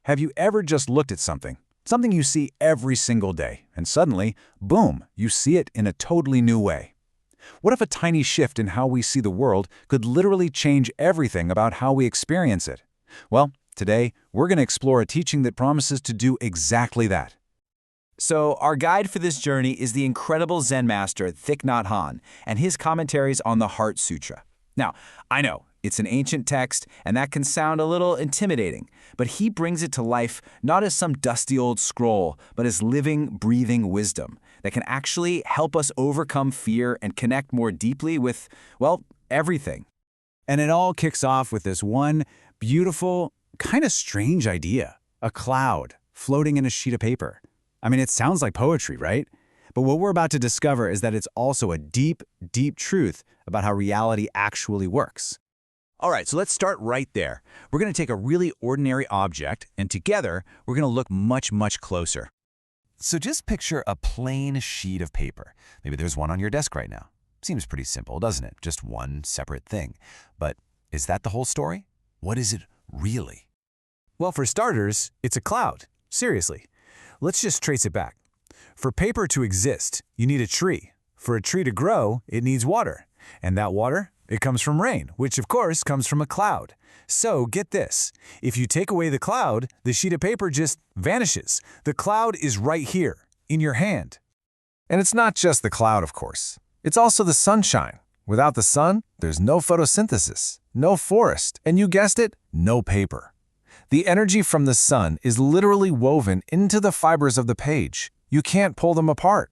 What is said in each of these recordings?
Have you ever just looked at something you see every single day, and suddenly, boom, you see it in a totally new way? What if a tiny shift in how we see the world could literally change everything about how we experience it? Well, today, we're going to explore a teaching that promises to do exactly that. So, our guide for this journey is the incredible Zen master Thich Nhat Hanh and his commentaries on the Heart Sutra. Now, I know, it's an ancient text, and that can sound a little intimidating, but he brings it to life not as some dusty old scroll, but as living, breathing wisdom that can actually help us overcome fear and connect more deeply with, well, everything. And it all kicks off with this one beautiful, kind of strange idea: a cloud floating in a sheet of paper. I mean, it sounds like poetry, right? But what we're about to discover is that it's also a deep, deep truth about how reality actually works. All right, so let's start right there. We're going to take a really ordinary object, and together, we're going to look much, much closer. So just picture a plain sheet of paper. Maybe there's one on your desk right now. Seems pretty simple, doesn't it? Just one separate thing. But is that the whole story? What is it really? Well, for starters, it's a cloud. Seriously. Let's just trace it back. For paper to exist, you need a tree. For a tree to grow, it needs water. And that water, it comes from rain, which of course comes from a cloud. So get this, if you take away the cloud, the sheet of paper just vanishes. The cloud is right here, in your hand. And it's not just the cloud, of course. It's also the sunshine. Without the sun, there's no photosynthesis, no forest, and you guessed it, no paper. The energy from the sun is literally woven into the fibers of the page. You can't pull them apart.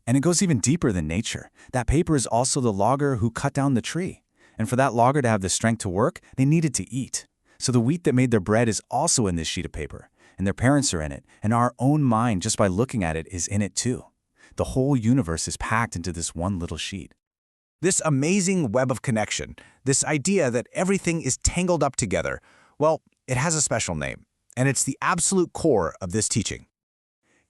And it goes even deeper than nature. That paper is also the logger who cut down the tree. And for that logger to have the strength to work, they needed to eat. So the wheat that made their bread is also in this sheet of paper. And their parents are in it. And our own mind, just by looking at it, is in it too. The whole universe is packed into this one little sheet. This amazing web of connection, this idea that everything is tangled up together, well, it has a special name. And it's the absolute core of this teaching.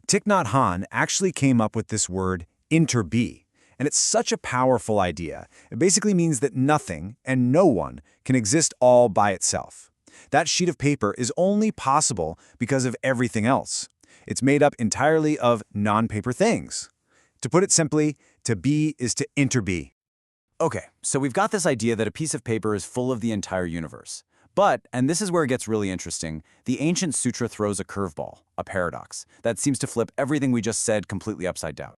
Thich Nhat Hanh actually came up with this word, Interbeing, and it's such a powerful idea. It basically means that nothing and no one can exist all by itself. That sheet of paper is only possible because of everything else. It's made up entirely of non-paper things. To put it simply, to be is to interbe. Okay, so we've got this idea that a piece of paper is full of the entire universe. But, and this is where it gets really interesting, the ancient sutra throws a curveball, a paradox, that seems to flip everything we just said completely upside down.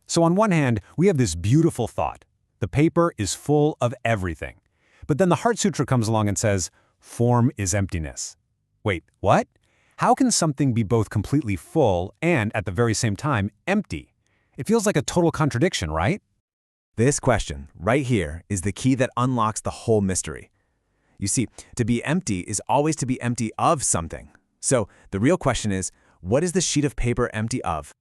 So on one hand, we have this beautiful thought. The paper is full of everything. But then the Heart Sutra comes along and says, form is emptiness. Wait, what? How can something be both completely full and, at the very same time, empty? It feels like a total contradiction, right? This question, right here, is the key that unlocks the whole mystery. You see, to be empty is always to be empty of something. So the real question is, what is the sheet of paper empty of?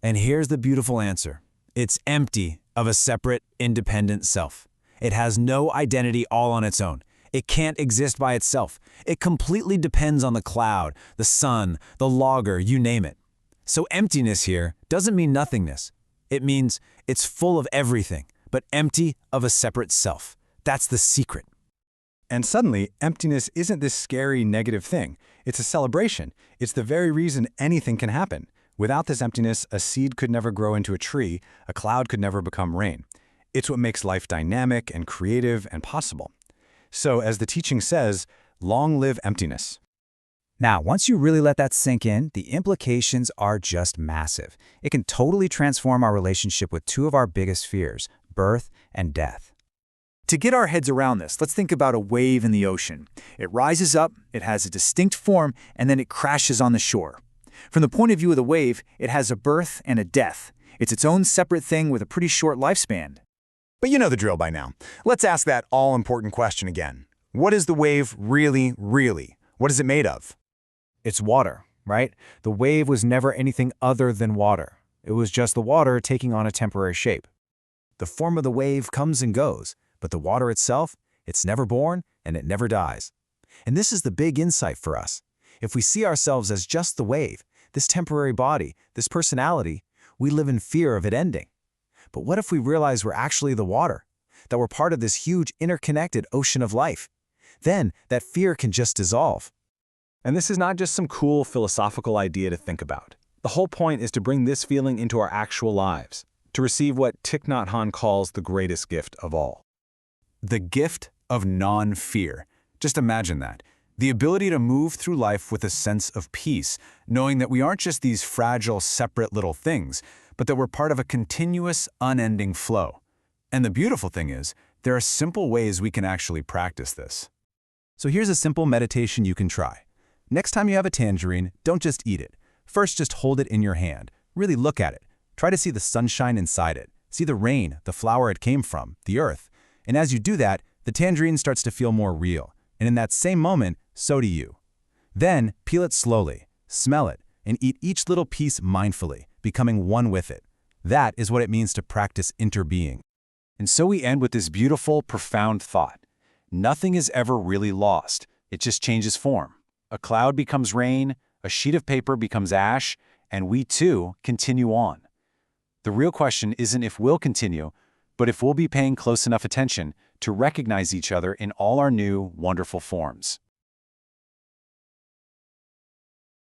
And here's the beautiful answer. It's empty of a separate, independent self. It has no identity all on its own. It can't exist by itself. It completely depends on the cloud, the sun, the logger, you name it. So emptiness here doesn't mean nothingness. It means it's full of everything, but empty of a separate self. That's the secret. And suddenly, emptiness isn't this scary, negative thing. It's a celebration. It's the very reason anything can happen. Without this emptiness, a seed could never grow into a tree, a cloud could never become rain. It's what makes life dynamic and creative and possible. So, as the teaching says, long live emptiness. Now, once you really let that sink in, the implications are just massive. It can totally transform our relationship with two of our biggest fears, birth and death. To get our heads around this, let's think about a wave in the ocean. It rises up, it has a distinct form, and then it crashes on the shore. From the point of view of the wave, it has a birth and a death. It's its own separate thing with a pretty short lifespan. But you know the drill by now. Let's ask that all-important question again. What is the wave really, really? What is it made of? It's water, right? The wave was never anything other than water. It was just the water taking on a temporary shape. The form of the wave comes and goes, but the water itself, it's never born and it never dies. And this is the big insight for us. If we see ourselves as just the wave, this temporary body, this personality, we live in fear of it ending. But what if we realize we're actually the water, that we're part of this huge interconnected ocean of life? Then that fear can just dissolve. And this is not just some cool philosophical idea to think about. The whole point is to bring this feeling into our actual lives, to receive what Thich Nhat Hanh calls the greatest gift of all. The gift of non-fear. Just imagine that. The ability to move through life with a sense of peace, knowing that we aren't just these fragile, separate little things, but that we're part of a continuous, unending flow. And the beautiful thing is, there are simple ways we can actually practice this. So here's a simple meditation you can try. Next time you have a tangerine, don't just eat it. First, just hold it in your hand. Really look at it. Try to see the sunshine inside it. See the rain, the flower it came from, the earth. And as you do that, the tangerine starts to feel more real. And in that same moment, so do you. Then, peel it slowly, smell it, and eat each little piece mindfully, becoming one with it. That is what it means to practice interbeing. And so we end with this beautiful, profound thought. Nothing is ever really lost. It just changes form. A cloud becomes rain, a sheet of paper becomes ash, and we too continue on. The real question isn't if we'll continue, but if we'll be paying close enough attention to recognize each other in all our new, wonderful forms.